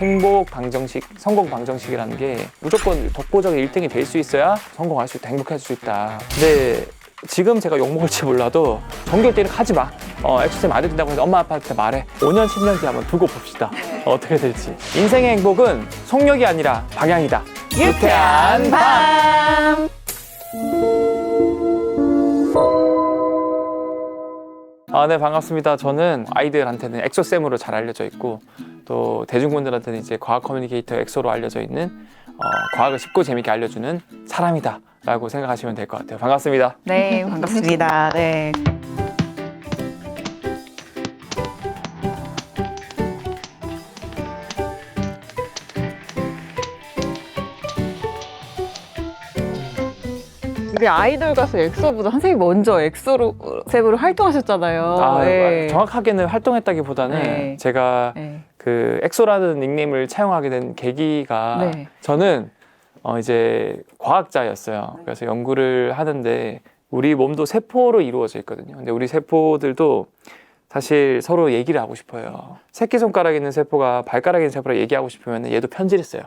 행복 방정식, 성공 방정식이라는 게 무조건 독보적인 1등이 될 수 있어야 성공할 수 있다, 행복할 수 있다. 근데 지금 제가 욕먹을지 몰라도 전교 1등은 하지 마. 엑소쌤 안 해준다고 해서 엄마 아빠한테 말해. 5년, 10년 뒤에 한번 두고 봅시다. 어떻게 될지. 인생의 행복은 속력이 아니라 방향이다. 유쾌한 밤! 네, 반갑습니다. 저는 아이들한테는 엑소쌤으로 잘 알려져 있고 또 대중분들한테는 이제 과학 커뮤니케이터 엑소로 알려져 있는 과학을 쉽고 재밌게 알려주는 사람이다 라고 생각하시면 될 것 같아요. 반갑습니다. 네, 반갑습니다. 네. 우리 아이돌 가수 엑소보다 선생님이 먼저 엑소로 활동하셨잖아요. 네. 정확하게는 활동했다기보다는 네. 제가 네. 그 엑소라는 닉네임을 차용하게 된 계기가 네. 저는 이제 과학자였어요. 그래서 연구를 하는데 우리 몸도 세포로 이루어져 있거든요. 근데 우리 세포들도 사실 서로 얘기를 하고 싶어요. 새끼손가락에 있는 세포가 발가락에 있는 세포랑 얘기하고 싶으면 얘도 편지를 써요.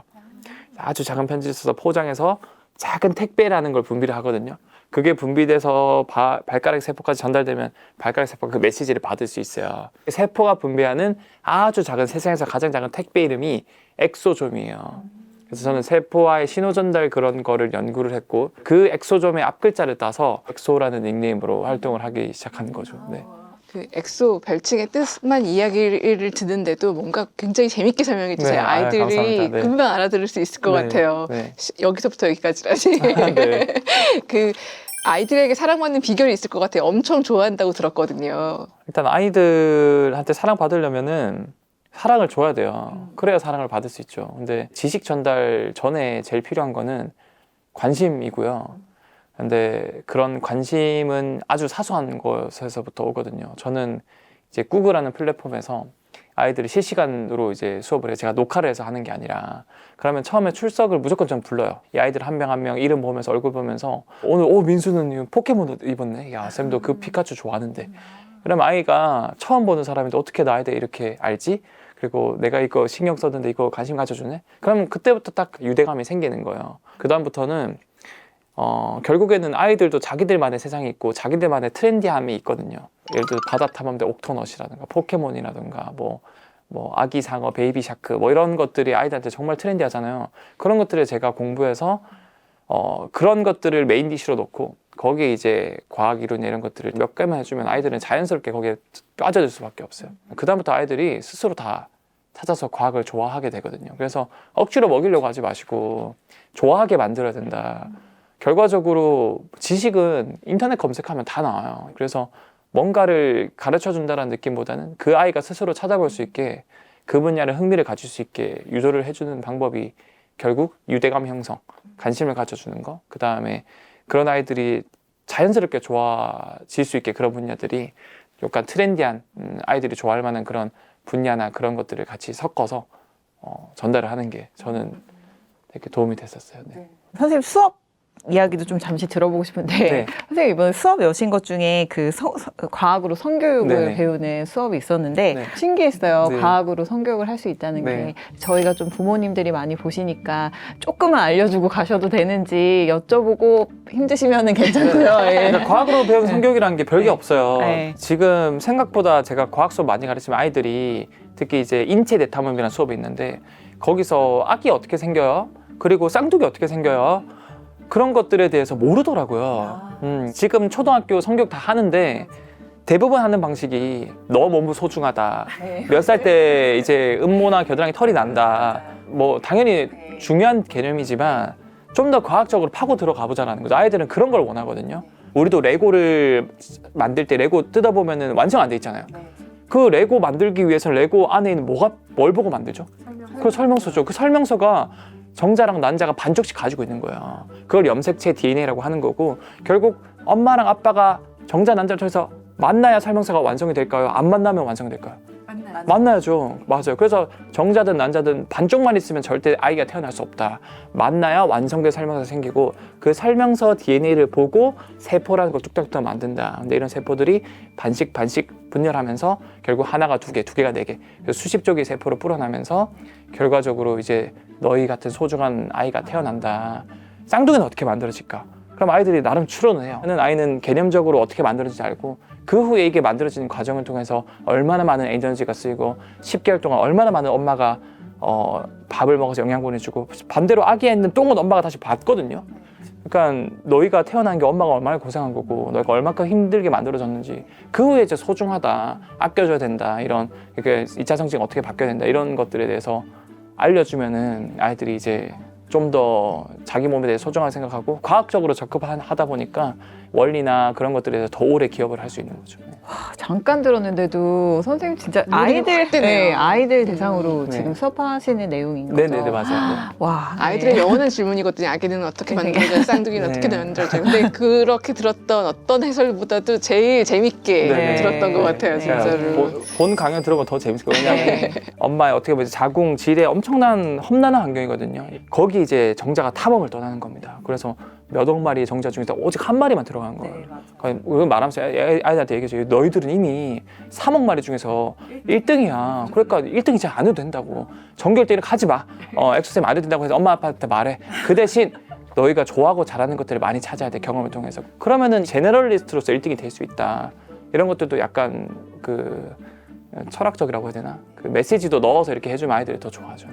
아주 작은 편지를 써서 포장해서 작은 택배라는 걸 분비를 하거든요. 그게 분비돼서 발가락 세포까지 전달되면 발가락 세포가 그 메시지를 받을 수 있어요. 세포가 분비하는 아주 작은, 세상에서 가장 작은 택배 이름이 엑소좀이에요. 그래서 저는 세포와의 신호 전달 그런 거를 연구를 했고 그 엑소좀의 앞글자를 따서 엑소라는 닉네임으로 활동을 하기 시작한 거죠. 네. 그 엑소 별칭의 뜻만 이야기를 듣는데도 뭔가 굉장히 재밌게 설명해 주세요. 네, 아이들이 감사합니다. 네. 금방 알아들을 수 있을 것 네, 같아요. 네. 여기서부터 여기까지라니. 네. 그 아이들에게 사랑받는 비결이 있을 것 같아요. 엄청 좋아한다고 들었거든요. 일단 아이들한테 사랑받으려면은 사랑을 줘야 돼요. 그래야 사랑을 받을 수 있죠. 근데 지식 전달 전에 제일 필요한 거는 관심이고요. 근데 그런 관심은 아주 사소한 것에서부터 오거든요. 저는 이제 구글하는 플랫폼에서 아이들이 실시간으로 이제 수업을 해요. 제가 녹화를 해서 하는 게 아니라. 그러면 처음에 출석을 무조건 좀 불러요. 이 아이들 한 명 한 명 이름 보면서 얼굴 보면서 오늘 민수는 포켓몬 입었네. 야, 쌤도 그 피카츄 좋아하는데. 그러면 아이가 처음 보는 사람인데 어떻게 나에 대해 이렇게 알지? 그리고 내가 이거 신경 썼는데 이거 관심 가져주네? 그럼 그때부터 딱 유대감이 생기는 거예요. 그 다음부터는 결국에는 아이들도 자기들만의 세상이 있고 자기들만의 트렌디함이 있거든요. 예를 들어 바다 탐험대 옥토넛이라든가 포켓몬이라든가 뭐 아기 상어, 베이비 샤크 뭐 이런 것들이 아이들한테 정말 트렌디하잖아요. 그런 것들을 제가 공부해서 그런 것들을 메인 디쉬로 놓고 거기에 이제 과학 이론 이런 것들을 몇 개만 해주면 아이들은 자연스럽게 거기에 빠져들 수밖에 없어요. 그 다음부터 아이들이 스스로 다 찾아서 과학을 좋아하게 되거든요. 그래서 억지로 먹이려고 하지 마시고 좋아하게 만들어야 된다. 결과적으로 지식은 인터넷 검색하면 다 나와요. 그래서 뭔가를 가르쳐 준다는 느낌보다는 그 아이가 스스로 찾아볼 수 있게 그 분야를 흥미를 가질 수 있게 유도를 해주는 방법이 결국 유대감 형성, 관심을 가져주는 거. 그 다음에 그런 아이들이 자연스럽게 좋아질 수 있게 그런 분야들이 약간 트렌디한 아이들이 좋아할 만한 그런 분야나 그런 것들을 같이 섞어서 전달을 하는 게 저는 되게 도움이 됐었어요. 네. 선생님 수업 이야기도 좀 잠시 들어보고 싶은데 네. 선생님 이번에 수업 여신 것 중에 그 과학으로 성교육을 네네. 배우는 수업이 있었는데 네. 신기했어요. 네. 과학으로 성교육을 할 수 있다는 네. 게 저희가 좀 부모님들이 많이 보시니까 조금만 알려주고 가셔도 되는지 여쭤보고 힘드시면 괜찮고요. 예. 그러니까 과학으로 배운 성교육이라는 게 별게 네. 없어요. 네. 지금 생각보다 제가 과학 수업 많이 가르치면 아이들이 특히 이제 인체 대탐험이라는 수업이 있는데 거기서 악이 어떻게 생겨요? 그리고 쌍둥이 어떻게 생겨요? 그런 것들에 대해서 모르더라고요. 지금 초등학교 성교육 다 하는데 대부분 하는 방식이 너 몸은 소중하다. 몇 살 때 이제 음모나 겨드랑이 털이 난다. 뭐 당연히 중요한 개념이지만 좀 더 과학적으로 파고 들어가 보자라는 거죠. 아이들은 그런 걸 원하거든요. 우리도 레고를 만들 때 레고 뜯어보면 완성 안 돼 있잖아요. 그 레고 만들기 위해서는 레고 안에 있는 뭘 보고 만들죠? 그 설명서죠. 그 설명서가 정자랑 난자가 반쪽씩 가지고 있는 거야. 그걸 염색체 DNA라고 하는 거고 결국 엄마랑 아빠가 정자 난자를 통해서 만나야 설명서가 완성이 될까요? 안 만나면 완성이 될까요? 만나야죠. 맞아요. 그래서 정자든 난자든 반쪽만 있으면 절대 아이가 태어날 수 없다. 만나야 완성된 설명서가 생기고 그 설명서 DNA를 보고 세포라는 걸 뚝딱뚝딱 만든다. 근데 이런 세포들이 반씩 분열하면서 결국 하나가 두 개, 두 개가 네 개. 수십 쪽의 세포로 불어나면서 결과적으로 이제 너희 같은 소중한 아이가 태어난다. 쌍둥이는 어떻게 만들어질까? 그럼 아이들이 나름 추론을 해요. 하는 아이는 개념적으로 어떻게 만들어질지 알고 그 후에 이게 만들어지는 과정을 통해서 얼마나 많은 에너지가 쓰이고 10개월 동안 얼마나 많은 엄마가 밥을 먹어서 영양분을 주고 반대로 아기에 있는 똥은 엄마가 다시 받거든요. 그러니까 너희가 태어난 게 엄마가 얼마나 고생한 거고 너희가 얼마큼 힘들게 만들어졌는지 그 후에 이제 소중하다, 아껴줘야 된다, 이런 이렇게 2차 성징 어떻게 바뀌어야 된다, 이런 것들에 대해서 알려주면은 아이들이 이제 좀 더 자기 몸에 대해 소중하게 생각하고 과학적으로 접근하다 보니까 원리나 그런 것들에 대해서 더 오래 기억을 할 수 있는 거죠. 잠깐 들었는데도 선생님 진짜 눈이 확 뜨네요. 아이들 대상으로 네. 지금 수업하시는 내용인 거죠. 네네네, 맞아요. 와, 아이들의 영원한 질문이거든요. 아기는 어떻게 만들어져요? 쌍둥이는 네. 어떻게 만들어져요? 근데 그렇게 들었던 어떤 해설보다도 제일 재밌게 네. 들었던 것 같아요. 네. 진짜로. 본 강연 들어보면 더 재밌을 거예요. 왜냐하면 엄마의 어떻게 보면 자궁 질의 엄청난 험난한 환경이거든요. 거기 이제 정자가 탐험을 떠나는 겁니다. 그래서 몇 억 마리의 정자 중에서 오직 한 마리만 들어간 거예요. 그걸 말하면서 아이들한테 얘기해줘요. 너희들은 이미 3억 마리 중에서 1등이야. 그러니까 1등이 잘 안 해도 된다고. 전교 1등을 하지 마. 엑소쌤 안 해도 된다고 해서 엄마 아빠한테 말해. 그 대신 너희가 좋아하고 잘하는 것들을 많이 찾아야 돼, 경험을 통해서. 그러면은 제너럴리스트로서 1등이 될 수 있다. 이런 것들도 약간 그 철학적이라고 해야 되나? 그 메시지도 넣어서 이렇게 해주면 아이들이 더 좋아하죠.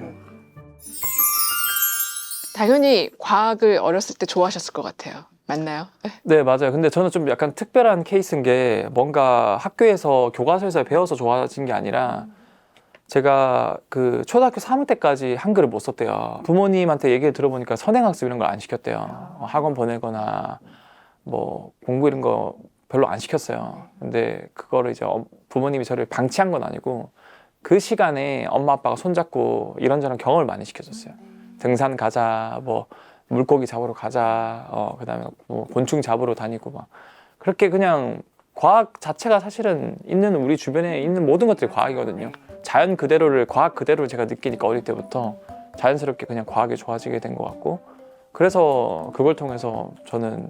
당연히 과학을 어렸을 때 좋아하셨을 것 같아요. 맞나요? 네, 맞아요. 근데 저는 좀 약간 특별한 케이스인 게 뭔가 학교에서 교과서에서 배워서 좋아진 게 아니라 제가 그 초등학교 3학년 때까지 한글을 못 썼대요. 부모님한테 얘기를 들어보니까 선행학습 이런 걸 안 시켰대요. 학원 보내거나 뭐 공부 이런 거 별로 안 시켰어요. 근데 그거를 이제 부모님이 저를 방치한 건 아니고 그 시간에 엄마 아빠가 손잡고 이런저런 경험을 많이 시켜줬어요. 등산 가자, 뭐 물고기 잡으러 가자, 그다음에 뭐 곤충 잡으러 다니고 막 그렇게 그냥 과학 자체가 사실은 있는 우리 주변에 있는 모든 것들이 과학이거든요. 자연 그대로를 과학 그대로를 제가 느끼니까 어릴 때부터 자연스럽게 그냥 과학이 좋아지게 된 것 같고 그래서 그걸 통해서 저는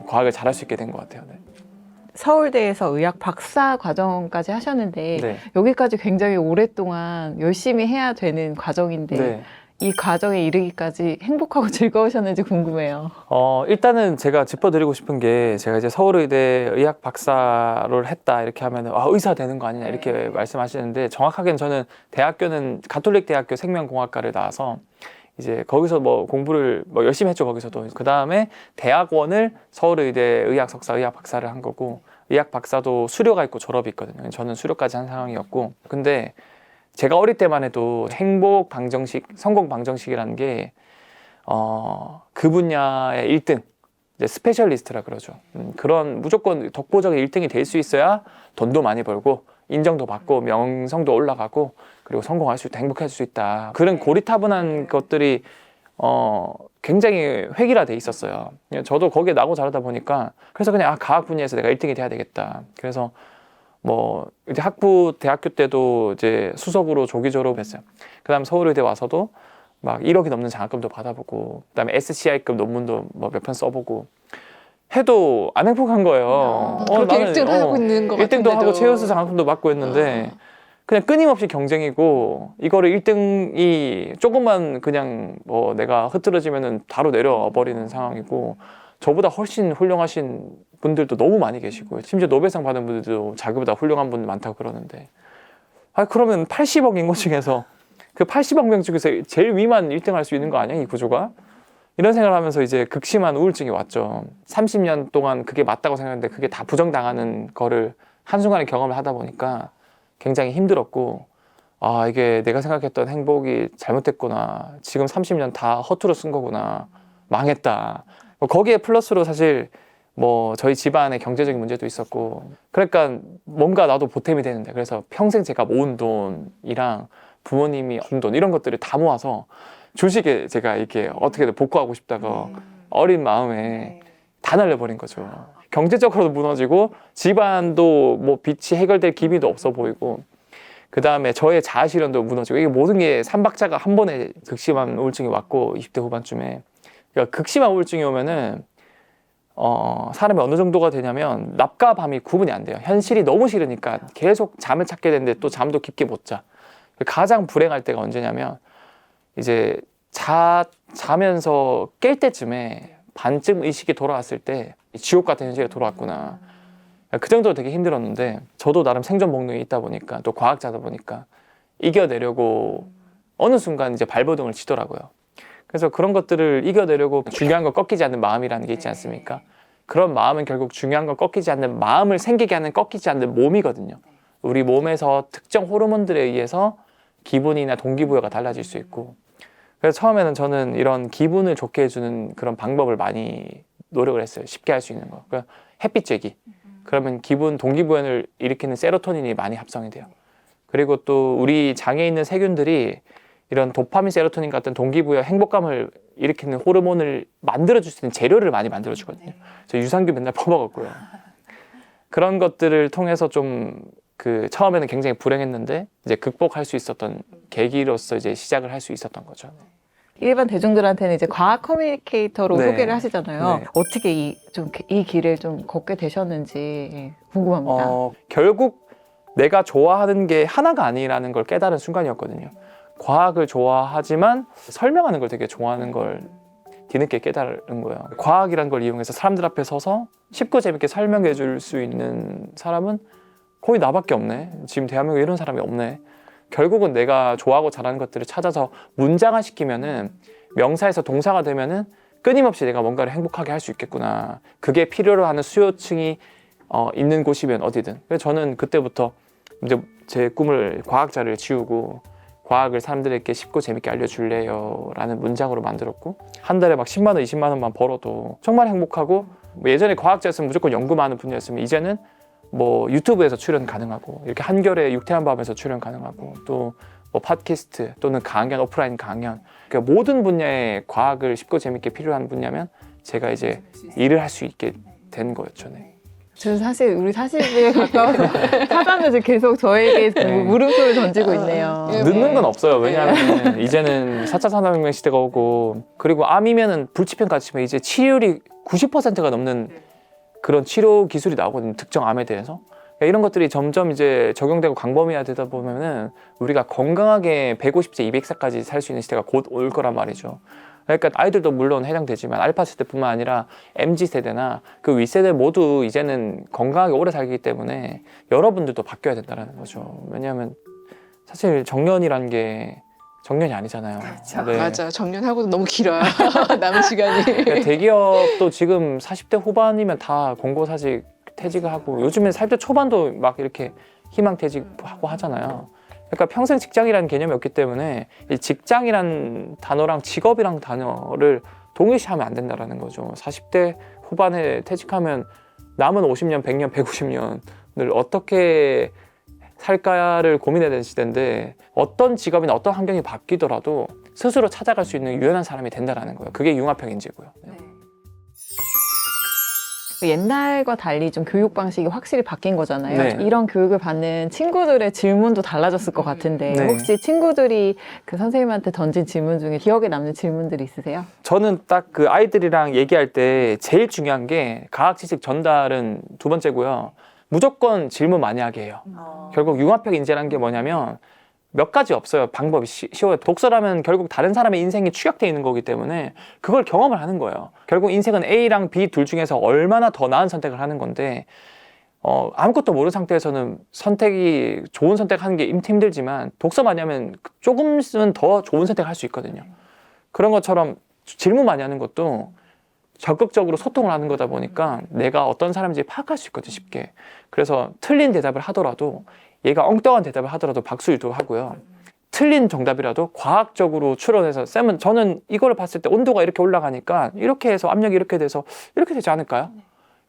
과학을 잘할 수 있게 된 것 같아요. 네. 서울대에서 의학 박사 과정까지 하셨는데 네. 여기까지 굉장히 오랫동안 열심히 해야 되는 과정인데 네. 이 과정에 이르기까지 행복하고 즐거우셨는지 궁금해요. 일단은 제가 짚어드리고 싶은 게 제가 이제 서울의대 의학 박사를 했다 이렇게 하면 의사 되는 거 아니냐 이렇게 말씀하시는데 정확하게는 저는 대학교는 가톨릭 대학교 생명공학과를 나와서 이제 거기서 뭐 공부를 뭐 열심히 했죠. 거기서도 그 다음에 대학원을 서울의대 의학 석사 의학 박사를 한 거고 의학 박사도 수료가 있고 졸업이 있거든요. 저는 수료까지 한 상황이었고 근데 제가 어릴 때만 해도 행복 방정식, 성공 방정식이라는 게 그 분야의 1등, 이제 스페셜리스트라 그러죠. 그런 무조건 독보적인 1등이 될 수 있어야 돈도 많이 벌고 인정도 받고 명성도 올라가고 그리고 성공할 수 있다, 행복할 수 있다. 그런 고리타분한 것들이 굉장히 획일화돼 있었어요. 저도 거기에 나고 자라다 보니까 그래서 그냥 과학 분야에서 내가 1등이 돼야 되겠다. 그래서 뭐 이제 학부 대학교 때도 이제 수석으로 조기 졸업했어요. 그다음 서울의대 와서도 막 1억이 넘는 장학금도 받아보고 그다음에 SCI급 논문도 뭐 몇 편 써보고 해도 안 행복한 거예요. 그렇게 나는, 1등을 하고 있는 것 1등도 같은데도. 하고 최우수 장학금도 받고 했는데 그냥 끊임없이 경쟁이고 이거를 1등이 조금만 그냥 뭐 내가 흐트러지면은 바로 내려와 버리는 상황이고 저보다 훨씬 훌륭하신 분들도 너무 많이 계시고 심지어 노벨상 받은 분들도 자기보다 훌륭한 분들 많다고 그러는데 그러면 80억 인구 중에서 그 80억 명 중에서 제일 위만 1등 할 수 있는 거 아니야 이 구조가? 이런 생각을 하면서 이제 극심한 우울증이 왔죠. 30년 동안 그게 맞다고 생각했는데 그게 다 부정당하는 거를 한순간에 경험을 하다 보니까 굉장히 힘들었고 이게 내가 생각했던 행복이 잘못됐구나. 지금 30년 다 허투루 쓴 거구나. 망했다. 거기에 플러스로 사실 뭐 저희 집안의 경제적인 문제도 있었고 그러니까 뭔가 나도 보탬이 되는데 그래서 평생 제가 모은 돈이랑 부모님이 준 돈 이런 것들을 다 모아서 주식에 제가 이렇게 어떻게든 복구하고 싶다가 어린 마음에 다 날려버린 거죠. 경제적으로도 무너지고 집안도 뭐 빚이 해결될 기미도 없어 보이고 그 다음에 저의 자아실현도 무너지고 이게 모든 게 삼박자가 한 번에 극심한 우울증이 왔고 20대 후반쯤에 그러니까 극심한 우울증이 오면은 사람이 어느 정도가 되냐면 낮과 밤이 구분이 안 돼요. 현실이 너무 싫으니까 계속 잠을 찾게 되는데 또 잠도 깊게 못 자. 가장 불행할 때가 언제냐면 이제 자면서 깰 때쯤에 반쯤 의식이 돌아왔을 때 지옥 같은 현실에 돌아왔구나. 그 정도로 되게 힘들었는데 저도 나름 생존 본능이 있다 보니까 또 과학자다 보니까 이겨내려고 어느 순간 이제 발버둥을 치더라고요. 그래서 그런 것들을 이겨내려고 중요한 거 꺾이지 않는 마음이라는 게 있지 않습니까? 그런 마음은 결국 중요한 거 꺾이지 않는 마음을 생기게 하는 꺾이지 않는 몸이거든요. 우리 몸에서 특정 호르몬들에 의해서 기분이나 동기부여가 달라질 수 있고, 그래서 처음에는 저는 이런 기분을 좋게 해주는 그런 방법을 많이 노력을 했어요. 쉽게 할 수 있는 거. 그러니까 햇빛 쬐기. 그러면 기분 동기부여를 일으키는 세로토닌이 많이 합성이 돼요. 그리고 또 우리 장에 있는 세균들이 이런 도파민, 세로토닌 같은 동기부여, 행복감을 일으키는 호르몬을 만들어줄 수 있는 재료를 많이 만들어주거든요. 저 유산균 맨날 퍼먹었고요. 그런 것들을 통해서 좀 처음에는 굉장히 불행했는데 이제 극복할 수 있었던 계기로서 이제 시작을 할 수 있었던 거죠. 일반 대중들한테는 이제 과학 커뮤니케이터로 네. 소개를 하시잖아요. 네. 어떻게 이 길을 좀 걷게 되셨는지 궁금합니다. 결국 내가 좋아하는 게 하나가 아니라는 걸 깨달은 순간이었거든요. 과학을 좋아하지만 설명하는 걸 되게 좋아하는 걸 뒤늦게 깨달은 거예요. 과학이란 걸 이용해서 사람들 앞에 서서 쉽고 재밌게 설명해 줄 수 있는 사람은 거의 나밖에 없네. 지금 대한민국에 이런 사람이 없네. 결국은 내가 좋아하고 잘하는 것들을 찾아서 문장화 시키면은 명사에서 동사가 되면은 끊임없이 내가 뭔가를 행복하게 할 수 있겠구나. 그게 필요로 하는 수요층이 있는 곳이면 어디든. 그래서 저는 그때부터 이제 제 꿈을 과학자를 지우고 과학을 사람들에게 쉽고 재밌게 알려줄래요 라는 문장으로 만들었고, 한 달에 막 10만 원, 20만 원만 벌어도 정말 행복하고, 예전에 과학자였으면 무조건 연구만 하는 분이었으면 이제는 뭐 유튜브에서 출연 가능하고, 이렇게 한겨레 유태한 밤에서 출연 가능하고, 또 뭐 팟캐스트 또는 강연, 오프라인 강연, 그러니까 모든 분야의 과학을 쉽고 재밌게 필요한 분야면 제가 이제 일을 할 수 있게 된 거였죠. 네. 저는 사실 우리 40에 가까워서 사자는 계속 저에게 네. 물음표를 던지고 있네요. 늦는 건 없어요. 왜냐하면 이제는 4차 산업혁명 시대가 오고, 그리고 암이면은 불치병까지 치면 이제 치료율이 90%가 넘는 그런 치료 기술이 나오거든요. 특정 암에 대해서. 이런 것들이 점점 이제 적용되고 광범위화되다 보면은 우리가 건강하게 150세, 200세까지 살 수 있는 시대가 곧 올 거란 말이죠. 그러니까 아이들도 물론 해당되지만 알파 세대뿐만 아니라 MZ 세대나 그 윗세대 모두 이제는 건강하게 오래 살기 때문에 여러분들도 바뀌어야 된다는 거죠. 왜냐하면 사실 정년이란 게 정년이 아니잖아요. 그렇죠. 네. 맞아. 정년하고도 너무 길어요. 남은 시간이. 그러니까 대기업도 지금 40대 후반이면 다 공고사직 퇴직을 하고, 요즘엔 40대 초반도 막 이렇게 희망퇴직하고 하잖아요. 그러니까 평생 직장이라는 개념이 없기 때문에 이 직장이란 단어랑 직업이란 단어를 동일시하면 안 된다는 거죠. 40대 후반에 퇴직하면 남은 50년, 100년, 150년을 어떻게 살까를 고민해야 되는 시대인데, 어떤 직업이나 어떤 환경이 바뀌더라도 스스로 찾아갈 수 있는 유연한 사람이 된다는 거예요. 그게 융합형인지고요. 네. 옛날과 달리 좀 교육 방식이 확실히 바뀐 거잖아요. 네. 이런 교육을 받는 친구들의 질문도 달라졌을 것 같은데 네. 혹시 친구들이 그 선생님한테 던진 질문 중에 기억에 남는 질문들이 있으세요? 저는 딱 그 아이들이랑 얘기할 때 제일 중요한 게 과학 지식 전달은 두 번째고요. 무조건 질문 많이 하게 해요. 결국 융합형 인재라는 게 뭐냐면 몇 가지 없어요. 방법이 쉬워요. 독서라면 결국 다른 사람의 인생이 축약되어 있는 거기 때문에 그걸 경험을 하는 거예요. 결국 인생은 A랑 B 둘 중에서 얼마나 더 나은 선택을 하는 건데, 아무것도 모르는 상태에서는 선택이 좋은 선택하는 게 힘들지만 독서 많이 하면 조금은 더 좋은 선택을 할 수 있거든요. 그런 것처럼 질문 많이 하는 것도 적극적으로 소통을 하는 거다 보니까 내가 어떤 사람인지 파악할 수 있거든요, 쉽게. 그래서 틀린 대답을 하더라도, 얘가 엉뚱한 대답을 하더라도 박수 유도하고요. 틀린 정답이라도 과학적으로 추론해서, 쌤은 저는 이걸 봤을 때 온도가 이렇게 올라가니까 이렇게 해서 압력이 이렇게 돼서 이렇게 되지 않을까요?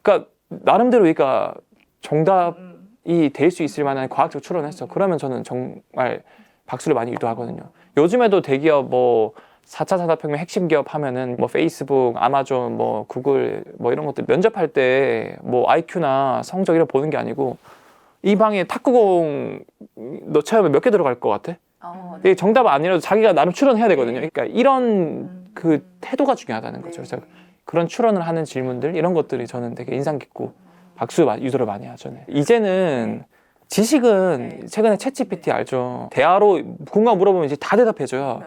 그러니까 나름대로 얘가 정답이 될 수 있을 만한 과학적 추론을 했어. 그러면 저는 정말 박수를 많이 유도하거든요. 요즘에도 대기업 뭐 4차 산업혁명 핵심 기업 하면은 뭐 페이스북, 아마존, 뭐 구글 뭐 이런 것들 면접할 때 뭐 IQ나 성적 이런 보는 게 아니고, 이 방에 탁구공 너 처음에 몇 개 들어갈 것 같아? 이게 정답 아니라도 자기가 나름 추론해야 되거든요. 그러니까 이런 그 태도가 중요하다는 거죠. 그래서 그런 추론을 하는 질문들, 이런 것들이 저는 되게 인상 깊고 박수 유도를 많이 하죠. 네. 이제는 지식은 최근에 챗GPT 알죠? 대화로 궁금한 거 물어보면 이제 다 대답해줘요.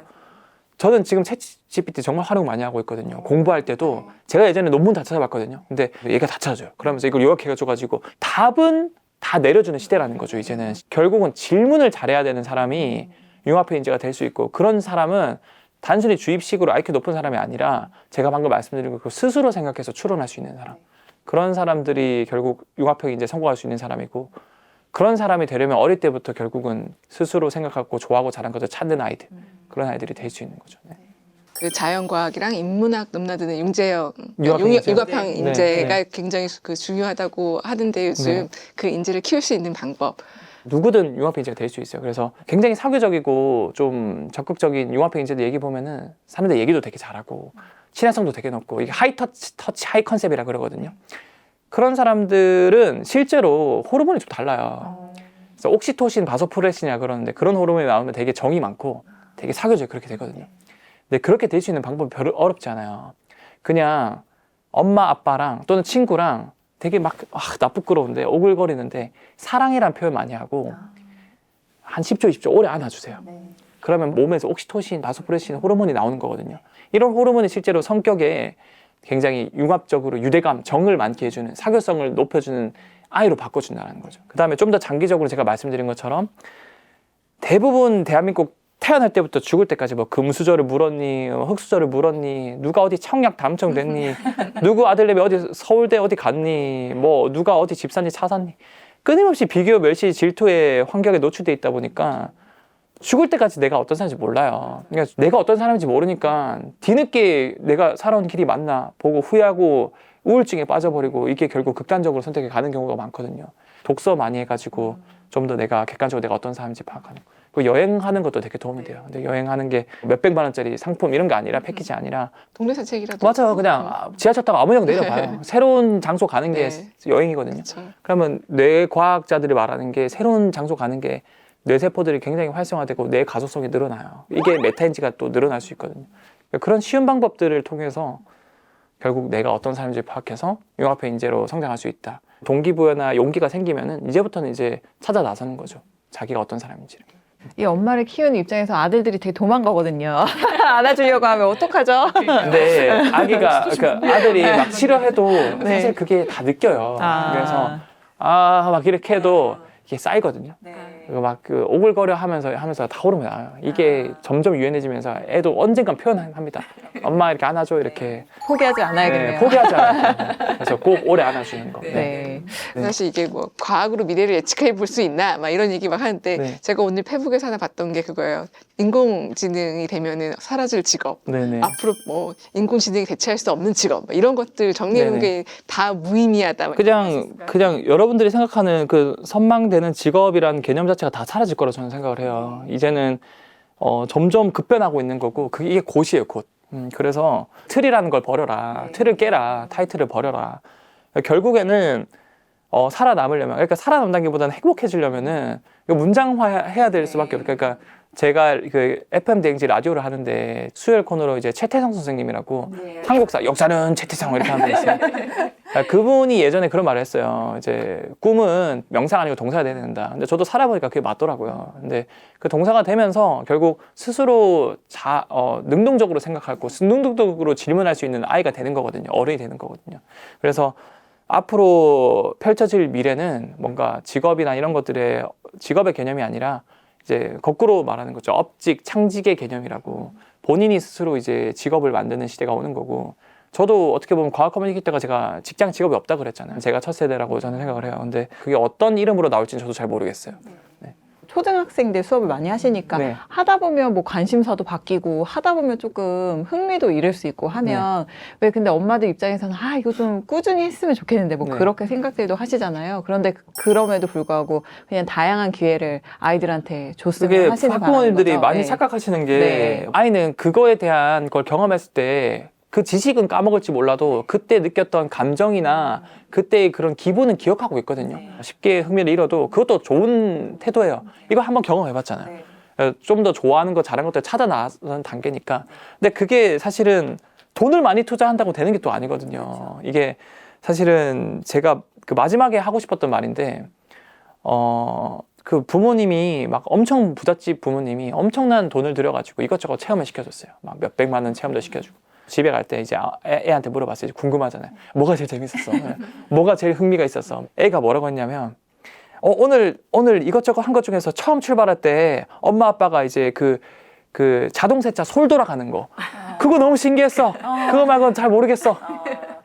저는 지금 챗GPT 정말 활용 많이 하고 있거든요. 공부할 때도 제가 예전에 논문 다 찾아봤거든요. 근데 얘가 다 찾아줘요. 그러면서 이걸 요약해가지고 답은 다 내려주는 시대라는 거죠. 이제는 결국은 질문을 잘해야 되는 사람이 융합회 인재가 될 수 있고, 그런 사람은 단순히 주입식으로 IQ 높은 사람이 아니라 제가 방금 말씀드린 그 스스로 생각해서 추론할 수 있는 사람, 그런 사람들이 결국 융합회 인재 성공할 수 있는 사람이고, 그런 사람이 되려면 어릴 때부터 결국은 스스로 생각하고 좋아하고 잘한 것을 찾는 아이들, 그런 아이들이 될 수 있는 거죠. 네. 그 자연과학이랑 인문학 넘나드는 융합형 네. 인재가 네. 굉장히 그 중요하다고 하는데 요즘 네. 그 인재를 키울 수 있는 방법. 누구든 융합회 인재가 될 수 있어요. 그래서 굉장히 사교적이고 좀 적극적인 융합회 인재들 얘기 보면은 사람들 얘기도 되게 잘하고 친화성도 되게 높고, 이게 하이 터치, 하이 컨셉이라 그러거든요. 그런 사람들은 실제로 호르몬이 좀 달라요. 그래서 옥시토신, 바소프레신이라 그러는데, 그런 호르몬이 나오면 되게 정이 많고 되게 사교적이 그렇게 되거든요. 근데 그렇게 될 수 있는 방법이 별로 어렵지 않아요. 그냥 엄마 아빠랑 또는 친구랑 되게 막 나 부끄러운데 오글거리는데 사랑이란 표현 많이 하고 한 10초 20초 오래 안아주세요. 그러면 몸에서 옥시토신, 바소프레신 호르몬이 나오는 거거든요. 이런 호르몬이 실제로 성격에 굉장히 융합적으로 유대감, 정을 많게 해주는, 사교성을 높여주는 아이로 바꿔준다는 거죠. 그 다음에 좀 더 장기적으로 제가 말씀드린 것처럼 대부분 대한민국 태어날 때부터 죽을 때까지 뭐 금수저를 물었니, 흑수저를 물었니, 누가 어디 청약 당첨됐니, 누구 아들내미 어디 서울대 어디 갔니, 뭐 누가 어디 집 샀니, 차 샀니, 끊임없이 비교, 멸시, 질투의 환경에 노출돼 있다 보니까 죽을 때까지 내가 어떤 사람인지 몰라요. 그러니까 내가 어떤 사람인지 모르니까 뒤늦게 내가 살아온 길이 맞나 보고 후회하고 우울증에 빠져버리고, 이게 결국 극단적으로 선택해 가는 경우가 많거든요. 독서 많이 해가지고 좀 더 내가 객관적으로 내가 어떤 사람인지 파악하는 거. 그리고 여행하는 것도 되게 도움이 돼요. 근데 여행하는 게 몇백만 원짜리 상품 이런 게 아니라, 패키지 아니라, 동네 산책이라도. 맞아요. 그냥 지하철 타고 아무 역 내려봐요. 새로운 장소 가는 게 여행이거든요. 그렇죠. 그러면 뇌과학자들이 말하는 게 새로운 장소 가는 게 뇌세포들이 굉장히 활성화되고 뇌 가소성이 늘어나요. 이게 메타인지가 또 늘어날 수 있거든요. 그런 쉬운 방법들을 통해서 결국 내가 어떤 사람인지 파악해서 융합회 인재로 성장할 수 있다. 동기부여나 용기가 생기면은 이제부터는 이제 찾아 나서는 거죠. 자기가 어떤 사람인지를. 이 엄마를 키우는 입장에서 아들들이 되게 도망가거든요. 안아주려고 하면 어떡하죠? 근데 아기가, 그러니까 아들이 막 싫어해도 네. 사실 그게 다 느껴요. 그래서 막 이렇게 해도 이게 쌓이거든요. 그리고 막 그 오글거려 하면서 다 호르몬이 나와요. 이게 점점 유연해지면서 애도 언젠간 표현합니다. 엄마 이렇게 안아줘, 이렇게. 포기하지 않아야겠네요. 네, 포기하지 않아요. 그래서 꼭 오래 안아주는 거. 네. 네. 사실 이게 뭐 과학으로 미래를 예측해 볼 수 있나 막 이런 얘기 막 하는데 네. 제가 오늘 페북에서 하나 봤던 게 그거예요. 인공지능이 되면은 사라질 직업. 네네. 앞으로 뭐 인공지능이 대체할 수 없는 직업 막 이런 것들 정리해 놓은 게 다 무의미하다. 막 그냥 여러분들이 생각하는 그 선망되는 직업이라는 개념 자체가 다 사라질 거라 저는 생각을 해요. 이제는 점점 급변하고 있는 거고, 이게 곧이에요, 곧. 그래서 틀이라는 걸 버려라. 틀을 깨라. 타이틀을 버려라. 결국에는 살아남으려면, 그러니까 살아남다기보다는 행복해지려면은 이거 문장화 해야 될 수밖에 없어요. 그러니까 제가 그 FM 대행지 라디오를 하는데 수요일 코너로 이제 최태성 선생님이라고 한국사 역사는 최태성 이렇게 하는 분 있어요. 그분이 예전에 그런 말을 했어요. 이제 꿈은 명사가 아니고 동사가 돼야 된다. 근데 저도 살아보니까 그게 맞더라고요. 근데 그 동사가 되면서 결국 스스로 능동적으로 생각하고 능동적으로 질문할 수 있는 아이가 되는 거거든요. 어른이 되는 거거든요. 그래서 앞으로 펼쳐질 미래는 뭔가 직업이나 이런 것들의 직업의 개념이 아니라 이제 거꾸로 말하는 거죠. 업직, 창직의 개념이라고. 본인이 스스로 이제 직업을 만드는 시대가 오는 거고, 저도 어떻게 보면 과학 커뮤니케이터가 제가 직장 직업이 없다 그랬잖아요. 제가 첫 세대라고 저는 생각을 해요. 근데 그게 어떤 이름으로 나올지는 저도 잘 모르겠어요. 초등학생들 수업을 많이 하시니까 네. 하다 보면 뭐 관심사도 바뀌고 하다 보면 조금 흥미도 잃을 수 있고 하면 왜 근데 엄마들 입장에서는 이거 좀 꾸준히 했으면 좋겠는데 뭐 네. 그렇게 생각들도 하시잖아요. 그런데 그럼에도 불구하고 그냥 다양한 기회를 아이들한테 줬으면 그게 하시는 학부모님들이 바람인 거죠. 많이 네. 착각하시는 게 네. 아이는 그거에 대한 걸 경험했을 때 그 지식은 까먹을지 몰라도 그때 느꼈던 감정이나 그때의 그런 기분은 기억하고 있거든요. 쉽게 흥미를 잃어도 그것도 좋은 태도예요. 이거 한번 경험해봤잖아요. 좀 더 좋아하는 거, 잘하는 것들 찾아 나가는 단계니까. 근데 그게 사실은 돈을 많이 투자한다고 되는 게 또 아니거든요. 이게 사실은 제가 그 마지막에 하고 싶었던 말인데, 그 부모님이 막 엄청 부잣집 부모님이 엄청난 돈을 들여가지고 이것저것 체험을 시켜줬어요. 막 몇백만 원 체험도 시켜주고. 집에 갈 때 이제 애한테 물어봤어요. 이제 궁금하잖아요. 뭐가 제일 재밌었어? 뭐가 제일 흥미가 있었어? 애가 뭐라고 했냐면 오늘 이것저것 한 것 중에서 처음 출발할 때 엄마 아빠가 이제 그 자동 세차 솔 돌아가는 거 그거 너무 신기했어. 그거 말고는 잘 모르겠어.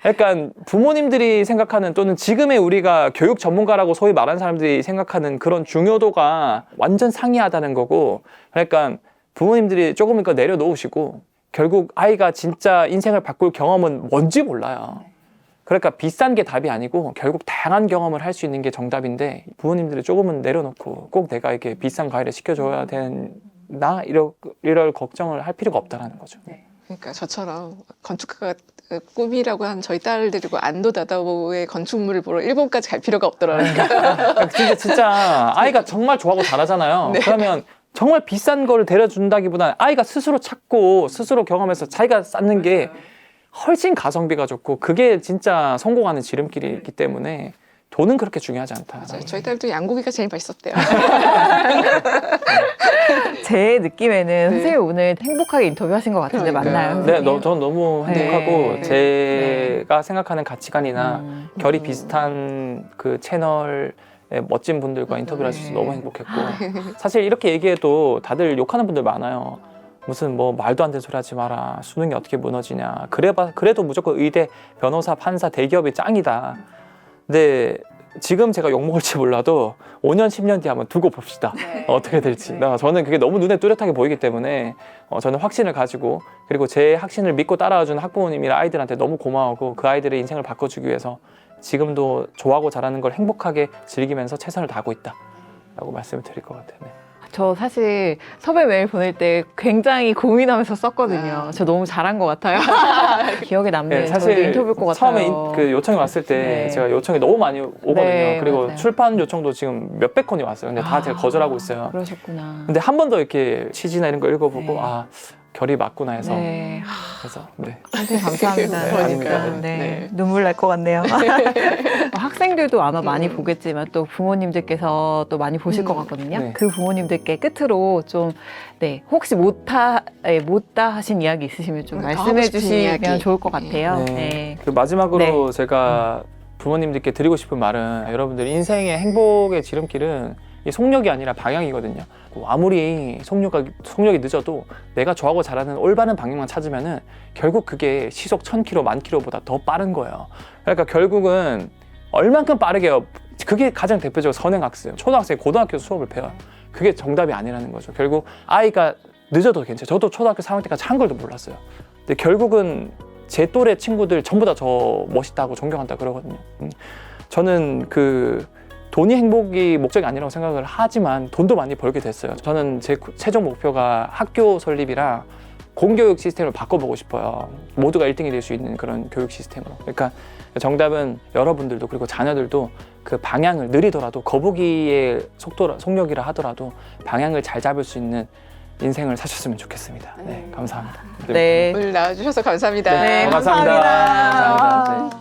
약간 부모님들이 생각하는 또는 지금의 우리가 교육 전문가라고 소위 말하는 사람들이 생각하는 그런 중요도가 완전 상이하다는 거고, 그러니까 부모님들이 조금 이거 내려놓으시고 결국 아이가 진짜 인생을 바꿀 경험은 뭔지 몰라요. 그러니까 비싼 게 답이 아니고 결국 다양한 경험을 할 수 있는 게 정답인데, 부모님들이 조금은 내려놓고 꼭 내가 이렇게 비싼 과외를 시켜줘야 되나 이럴 걱정을 할 필요가 없다라는 거죠. 그러니까 저처럼 건축가가 꿈이라고 한 저희 딸을 데리고 안도 다다오의 건축물을 보러 일본까지 갈 필요가 없더라고요. 진짜 아이가 정말 좋아하고 잘하잖아요. 네. 그러면 정말 비싼 거를 데려준다기보다는 아이가 스스로 찾고 스스로 경험해서 자기가 쌓는 게 훨씬 가성비가 좋고, 그게 진짜 성공하는 지름길이기 때문에 돈은 그렇게 중요하지 않다. 맞아요. 저희 딸도 양고기가 제일 맛있었대요. 제 느낌에는 네. 선생님 오늘 행복하게 인터뷰하신 것 같은데 그러니까요. 맞나요? 네, 선생님? 전 너무 행복하고 네. 제가 생각하는 가치관이나 결이 음. 비슷한 그 채널의 멋진 분들과 인터뷰를 할 수 있어서 네. 너무 행복했고, 사실 이렇게 얘기해도 다들 욕하는 분들 많아요. 무슨 뭐 말도 안 되는 소리 하지 마라, 수능이 어떻게 무너지냐, 그래도 무조건 의대, 변호사, 판사, 대기업이 짱이다. 근데 지금 제가 욕먹을지 몰라도 5년, 10년 뒤에 한번 두고 봅시다. 어떻게 될지. 저는 그게 너무 눈에 뚜렷하게 보이기 때문에 저는 확신을 가지고, 그리고 제 확신을 믿고 따라와주는 학부모님이나 아이들한테 너무 고마워하고, 그 아이들의 인생을 바꿔주기 위해서 지금도 좋아하고 잘하는 걸 행복하게 즐기면서 최선을 다하고 있다 라고 말씀을 드릴 것 같아요. 네. 저 사실 섭외 메일 보낼 때 굉장히 고민하면서 썼거든요. 저 너무 잘한 것 같아요. 기억에 남는 저희 인터뷰일 것 처음에 같아요. 그 요청이 왔을 때 네. 제가 요청이 너무 많이 오거든요. 네, 그리고 맞아요. 출판 요청도 지금 몇백 건이 왔어요. 근데 다 제가 거절하고 있어요. 그러셨구나. 근데 한 번 더 이렇게 취지나 이런 거 읽어보고 네. 아, 결이 맞구나 해서 네. 그래서 네. 선생님 감사합니다. 네, 그러니까요. 아닙니다. 네. 네. 눈물 날 것 같네요. 학생들도 아마 많이 보겠지만 또 부모님들께서 또 많이 보실 것 같거든요. 네. 그 부모님들께 끝으로 좀 네, 혹시 못다 하신 이야기 있으시면 좀 더 말씀해 하고 싶은 주시면 이야기. 좋을 것 같아요. 네. 네. 그 마지막으로 제가 부모님들께 드리고 싶은 말은, 여러분들 인생의 행복의 지름길은 이 속력이 아니라 방향이거든요. 아무리 속력이 늦어도 내가 좋아하고 잘하는 올바른 방향만 찾으면은 결국 그게 시속 1000km, 1000km보다 더 빠른 거예요. 그러니까 결국은 얼만큼 빠르게요. 그게 가장 대표적으로 선행학습. 초등학생이 고등학교 수업을 배워요. 그게 정답이 아니라는 거죠. 결국 아이가 늦어도 괜찮아요. 저도 초등학교 3학년 때까지 한글도 몰랐어요. 근데 결국은 제 또래 친구들 전부 다 저 멋있다고 존경한다 그러거든요. 저는 그 돈이 행복이 목적이 아니라고 생각을 하지만 돈도 많이 벌게 됐어요. 저는 제 최종 목표가 학교 설립이랑 공교육 시스템을 바꿔보고 싶어요. 모두가 1등이 될 수 있는 그런 교육 시스템으로. 그러니까 정답은 여러분들도, 그리고 자녀들도 그 방향을 느리더라도, 거북이의 속력이라 하더라도 방향을 잘 잡을 수 있는 인생을 사셨으면 좋겠습니다. 네, 감사합니다. 네. 오늘 나와주셔서 감사합니다. 네, 감사합니다. 감사합니다. 감사합니다. 네.